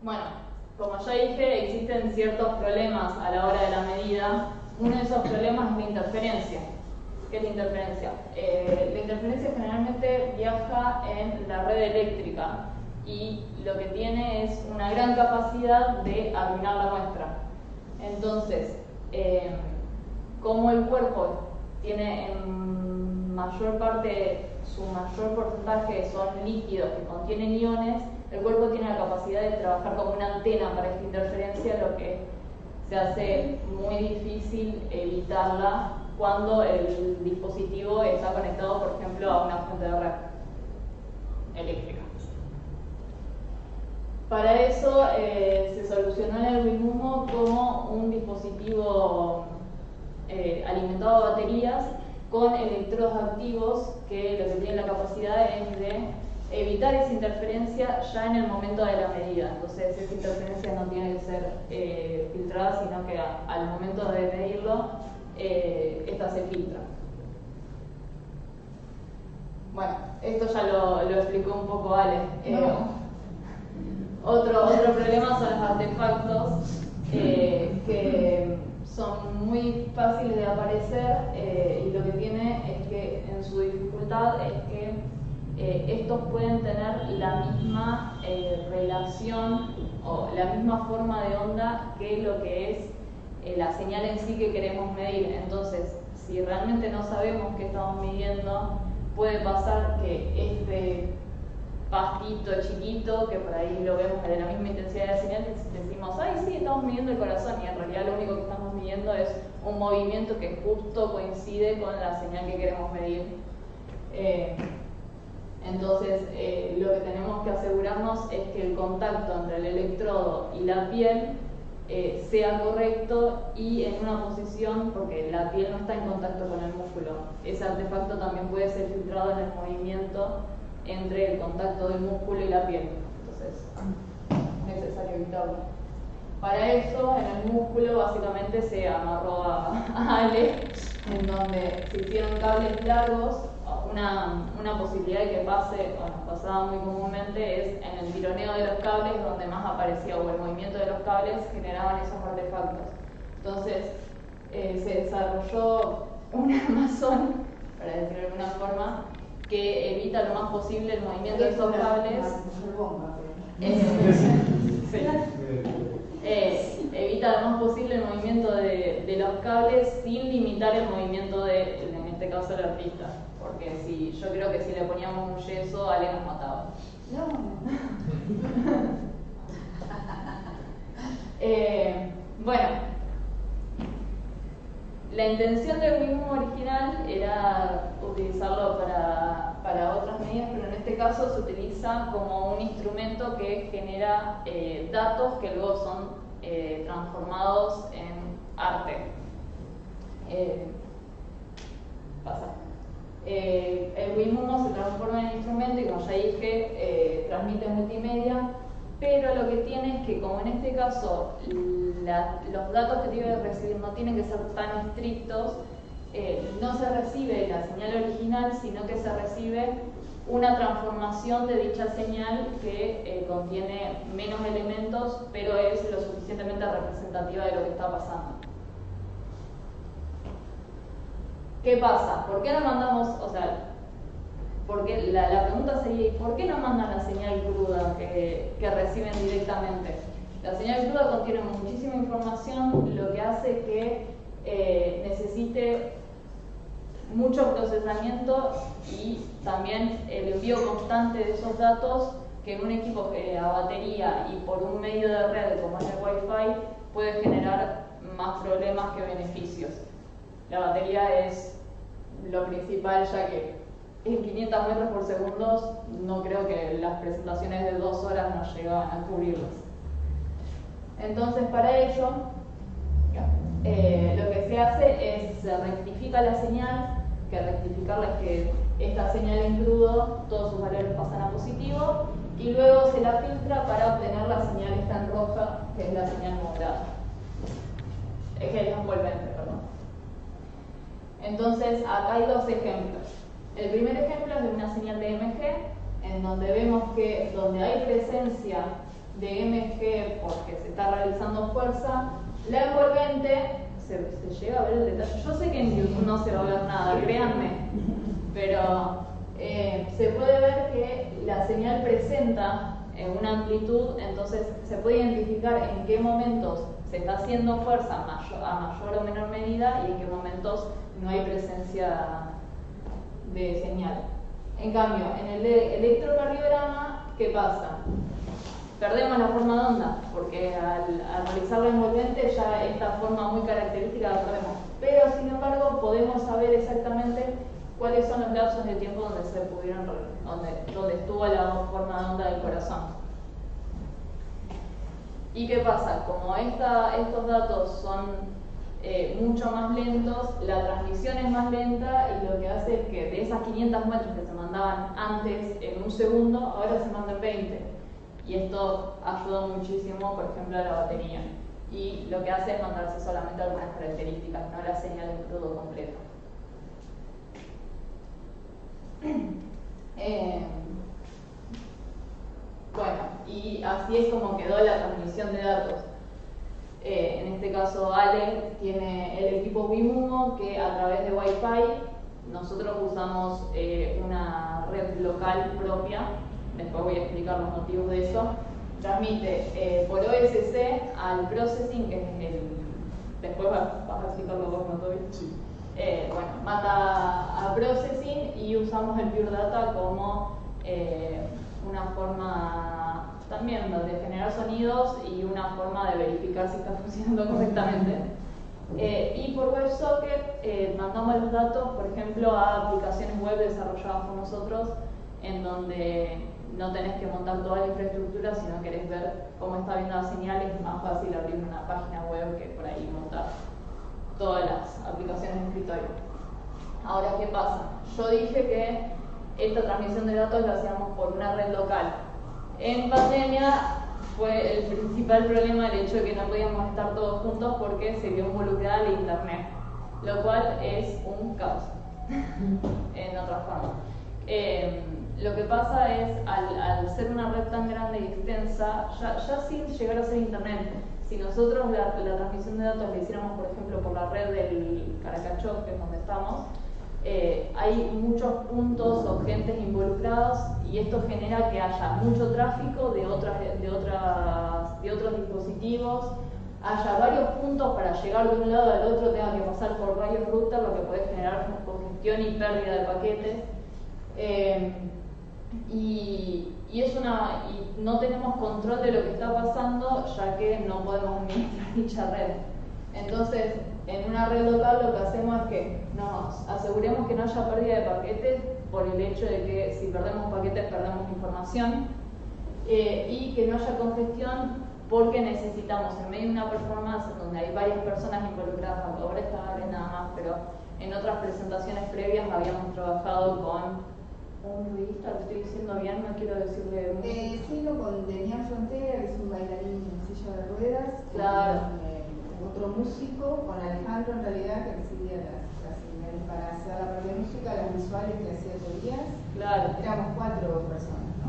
Bueno, como ya dije, existen ciertos problemas a la hora de la medida. Uno de esos problemas es la interferencia. ¿Qué es la interferencia? La interferencia generalmente viaja en la red eléctrica y lo que tiene es una gran capacidad de arruinar la muestra. Entonces, como el cuerpo tiene en mayor parte, su mayor porcentaje son líquidos que contienen iones, el cuerpo tiene la capacidad de trabajar como una antena para esta interferencia, lo que se hace muy difícil evitarla cuando el dispositivo está conectado, por ejemplo, a una fuente de red eléctrica. Para eso se solucionó el WinMUMO como un dispositivo alimentado a baterías con electrodos activos que lo que tienen la capacidad es de evitar esa interferencia ya en el momento de la medida. Entonces esa interferencia no tiene que ser filtrada, sino que al momento de medirlo, esta se filtra. Bueno, esto ya lo explicó un poco Ale. Otro problema son los artefactos que son muy fáciles de aparecer y lo que tiene es que en su dificultad es que estos pueden tener la misma relación o la misma forma de onda que lo que es la señal en sí que queremos medir. Entonces, si realmente no sabemos qué estamos midiendo, puede pasar que este pastito chiquito, que por ahí lo vemos de la misma intensidad de la señal, decimos, ay sí, estamos midiendo el corazón, y en realidad lo único que estamos midiendo es un movimiento que justo coincide con la señal que queremos medir. Entonces, lo que tenemos que asegurarnos es que el contacto entre el electrodo y la piel sea correcto y en una posición, porque la piel no está en contacto con el músculo. Ese artefacto también puede ser filtrado en el movimiento entre el contacto del músculo y la piel. Entonces, es necesario evitarlo. Para eso, en el músculo básicamente se amarró a Ale, en donde se hicieron cables largos. Una posibilidad de que pase, o nos pasaba muy comúnmente, es en el tironeo de los cables donde más aparecía, o el movimiento de los cables generaban esos artefactos. Entonces, se desarrolló un armazón, para decirlo de alguna forma, que evita lo más posible el movimiento de esos cables. Evita lo más posible el movimiento de los cables sin limitar el movimiento de, en este caso, el artista. Porque yo creo que si le poníamos un yeso, Ale nos mataba. Bueno, la intención del WinMUMO original era utilizarlo para otras medidas, pero en este caso se utiliza como un instrumento que genera datos que luego son transformados en arte. El WinMUMO se transforma en instrumento y, como ya dije, transmite multimedia, pero lo que tiene es que, como en este caso los datos que tiene que recibir no tienen que ser tan estrictos, no se recibe la señal original, sino que se recibe una transformación de dicha señal que contiene menos elementos, pero es lo suficientemente representativa de lo que está pasando. ¿Qué pasa? ¿Por qué no mandamos, porque la pregunta sería, ¿por qué no mandan la señal cruda que reciben directamente? La señal cruda contiene muchísima información, lo que hace que necesite mucho procesamiento y también el envío constante de esos datos, que en un equipo a batería y por un medio de red como es el Wi-Fi puede generar más problemas que beneficios. La batería es lo principal, ya que en 500 metros por segundo no creo que las presentaciones de 2 horas nos llegaban a cubrirlas. Entonces, para ello, lo que se hace es se rectifica la señal, que rectificarla es que esta señal en crudo, todos sus valores pasan a positivo, y luego se la filtra para obtener la señal esta en roja, que es la señal moderada. Es el envolvente, perdón. Entonces, acá hay dos ejemplos. El primer ejemplo es de una señal de EMG, en donde vemos que donde hay presencia de MG porque se está realizando fuerza, la envolvente, se llega a ver el detalle, yo sé que en YouTube no se va a ver nada, créanme, pero se puede ver que la señal presenta una amplitud, entonces se puede identificar en qué momentos se está haciendo fuerza a mayor o menor medida y en qué momentos no hay presencia de señal. En cambio, en el electrocardiograma, ¿qué pasa? Perdemos la forma de onda, porque al realizar la envolvente ya esta forma muy característica la perdemos. Pero, sin embargo, podemos saber exactamente cuáles son los lapsos de tiempo donde estuvo la forma de onda del corazón. ¿Y qué pasa? Como estos datos son mucho más lentos, la transmisión es más lenta y lo que hace es que de esas 500 muestras que se mandaban antes en un segundo, ahora se mandan 20. Y esto ayuda muchísimo, por ejemplo, a la batería. Y lo que hace es mandarse solamente algunas características, no la señal en crudo completo. Bueno, y así es como quedó la transmisión de datos. En este caso Ale tiene el equipo WiMumo que a través de Wi-Fi nosotros usamos una red local propia, después voy a explicar los motivos de eso. Transmite por OSC al processing, que es después vas a explicarlo vos, ¿no, Toby? Sí. Bueno, manda a processing y usamos el Pure Data como una forma también de generar sonidos y una forma de verificar si está funcionando correctamente. Y por WebSocket mandamos los datos, por ejemplo, a aplicaciones web desarrolladas por nosotros, en donde no tenés que montar toda la infraestructura, si no querés ver cómo está viendo la señal, es más fácil abrir una página web que por ahí montar todas las aplicaciones de escritorio. Ahora, ¿qué pasa? Yo dije que esta transmisión de datos la hacíamos por una red local. En pandemia fue el principal problema el hecho de que no podíamos estar todos juntos porque se vio involucrada la internet, lo cual es un caos, en otra forma. Lo que pasa es, al ser una red tan grande y extensa, ya sin llegar a ser internet, si nosotros la transmisión de datos la hiciéramos, por ejemplo, por la red del Caracachó, que es donde estamos, hay muchos puntos o gentes involucrados y esto genera que haya mucho tráfico de otros dispositivos, haya varios puntos para llegar de un lado al otro, tenga que pasar por varios routers, lo que puede generar congestión y pérdida de paquetes. Y no tenemos control de lo que está pasando, ya que no podemos administrar dicha red. Entonces, en una red local lo que hacemos es que nos aseguremos que no haya pérdida de paquetes por el hecho de que si perdemos paquetes perdemos información, y que no haya congestión porque necesitamos, en medio de una performance donde hay varias personas involucradas, aunque ahora está Ale nada más, pero en otras presentaciones previas habíamos trabajado con un ruidista, lo estoy diciendo bien, no quiero decirle mucho. Sí, con Daniel Frontera, que es un bailarín en silla de ruedas. Claro. Con otro músico, con Alejandro en realidad, que recibía las señales para hacer la parte de música, las visuales que hacía Tobias. Claro. Éramos 4 personas, ¿no?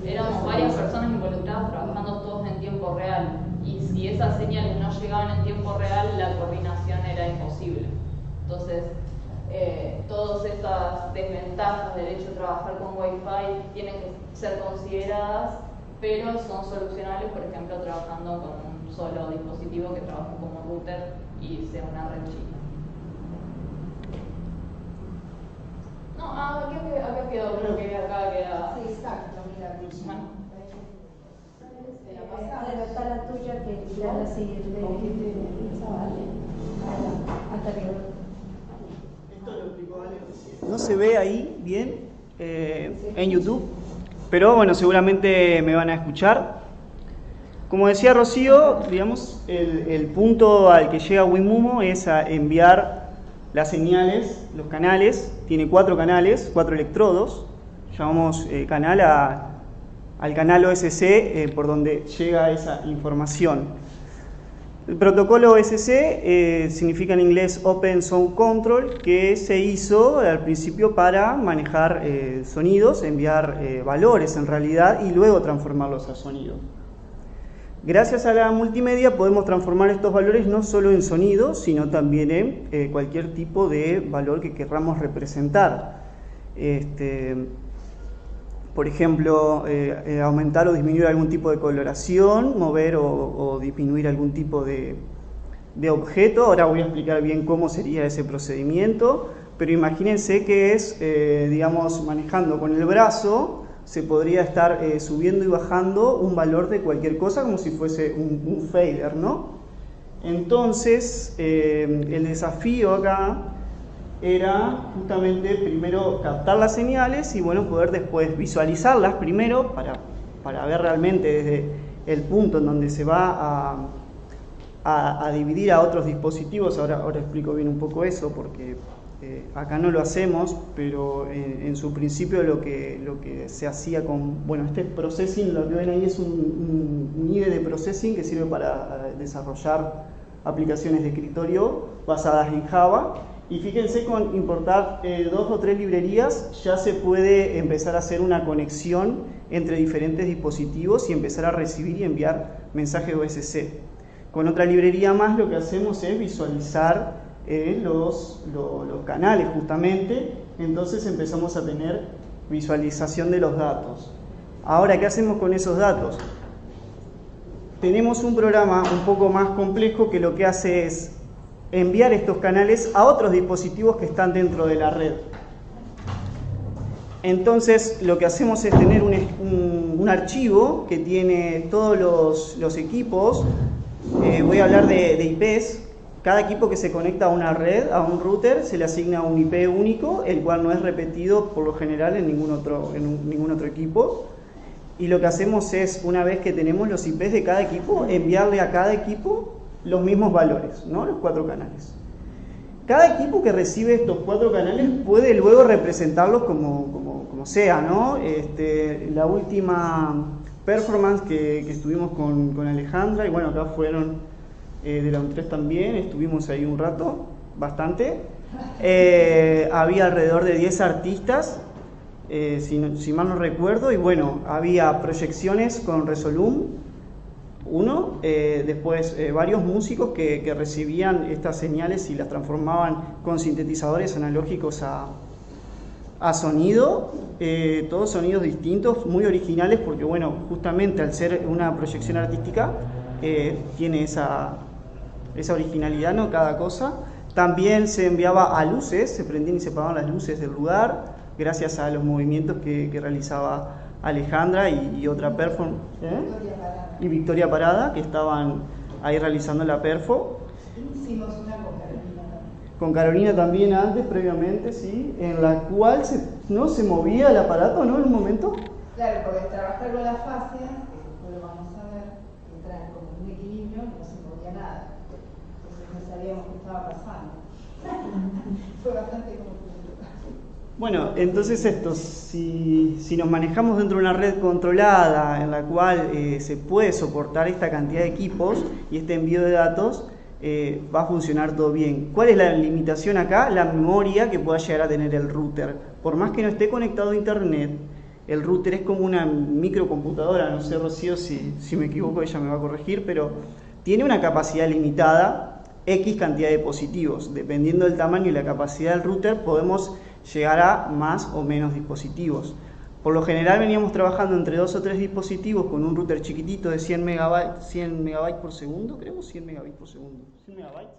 Éramos varias personas involucradas trabajando todos en tiempo real. Y si esas señales no llegaban en tiempo real, la coordinación era imposible. Entonces, todas estas desventajas del hecho de trabajar con Wi-Fi tienen que ser consideradas, pero son solucionables, por ejemplo, trabajando con un solo dispositivo que trabaje como router y sea una red chica. No, acá quedó, creo que acá queda. Sí, exacto, mira, Bueno. Está la tuya que ya la siguiente vale. Hasta que no se ve ahí bien en YouTube, pero bueno, seguramente me van a escuchar. Como decía Rocío, digamos, el punto al que llega WiMumo es a enviar las señales, los canales. Tiene 4 canales, 4 electrodos. Llamamos canal al canal OSC por donde llega esa información. El protocolo OSC significa en inglés Open Sound Control, que se hizo al principio para manejar sonidos, enviar valores en realidad y luego transformarlos a sonido. Gracias a la multimedia podemos transformar estos valores no solo en sonido, sino también en cualquier tipo de valor que querramos representar. Por ejemplo, aumentar o disminuir algún tipo de coloración, mover o disminuir algún tipo de objeto. Ahora voy a explicar bien cómo sería ese procedimiento, pero imagínense que es, digamos, manejando con el brazo, se podría estar subiendo y bajando un valor de cualquier cosa como si fuese un fader, ¿no? Entonces, el desafío acá era justamente primero captar las señales y bueno, poder después visualizarlas primero para ver realmente desde el punto en donde se va a dividir a otros dispositivos. Ahora explico bien un poco eso porque acá no lo hacemos, pero en su principio lo que se hacía con, bueno, este processing, lo que ven ahí es un IDE de processing que sirve para desarrollar aplicaciones de escritorio basadas en Java. Y fíjense, con importar 2 o 3 librerías ya se puede empezar a hacer una conexión entre diferentes dispositivos y empezar a recibir y enviar mensajes OSC. Con otra librería más lo que hacemos es visualizar los canales justamente, entonces empezamos a tener visualización de los datos. Ahora, ¿qué hacemos con esos datos? Tenemos un programa un poco más complejo que lo que hace es enviar estos canales a otros dispositivos que están dentro de la red. Entonces lo que hacemos es tener un archivo que tiene todos los equipos. Voy a hablar de IPs. Cada equipo que se conecta a una red, a un router, se le asigna un IP único, el cual no es repetido por lo general en ningún otro equipo. Y lo que hacemos es, una vez que tenemos los IPs de cada equipo, enviarle a cada equipo los mismos valores, ¿no? Los 4 canales. Cada equipo que recibe estos 4 canales puede luego representarlos como sea, ¿no? La última performance que estuvimos con Alejandra, y bueno, acá fueron de la UNTRES también, estuvimos ahí un rato, bastante. Había alrededor de 10 artistas, si mal no recuerdo, y bueno, había proyecciones con Resolume, después varios músicos que recibían estas señales y las transformaban con sintetizadores analógicos a sonido, todos sonidos distintos, muy originales, porque bueno, justamente al ser una proyección artística tiene esa originalidad, ¿no? Cada cosa. También se enviaba a luces, se prendían y se apagaban las luces del lugar, gracias a los movimientos que realizaba Alejandra y otra performance. Y Victoria Parada, que estaban ahí realizando la perfo. Hicimos una con Carolina también. Con Carolina también antes, previamente, sí, en la cual se movía el aparato, ¿no? En un momento. Claro, porque trabajar con las fascias, que después lo vamos a ver, que entran como en un equilibrio, no se movía nada. Entonces no sabíamos qué estaba pasando. Fue bastante complicado. Bueno, entonces si nos manejamos dentro de una red controlada en la cual se puede soportar esta cantidad de equipos y este envío de datos, va a funcionar todo bien. ¿Cuál es la limitación acá? La memoria que pueda llegar a tener el router. Por más que no esté conectado a internet, el router es como una microcomputadora, no sé, Rocío, si me equivoco ella me va a corregir, pero tiene una capacidad limitada, X cantidad de dispositivos. Dependiendo del tamaño y la capacidad del router, podemos llegar a más o menos dispositivos. Por lo general veníamos trabajando entre 2 o 3 dispositivos con un router chiquitito de 100 megabytes por segundo, creo, 100 megabits por segundo, 100 megabytes.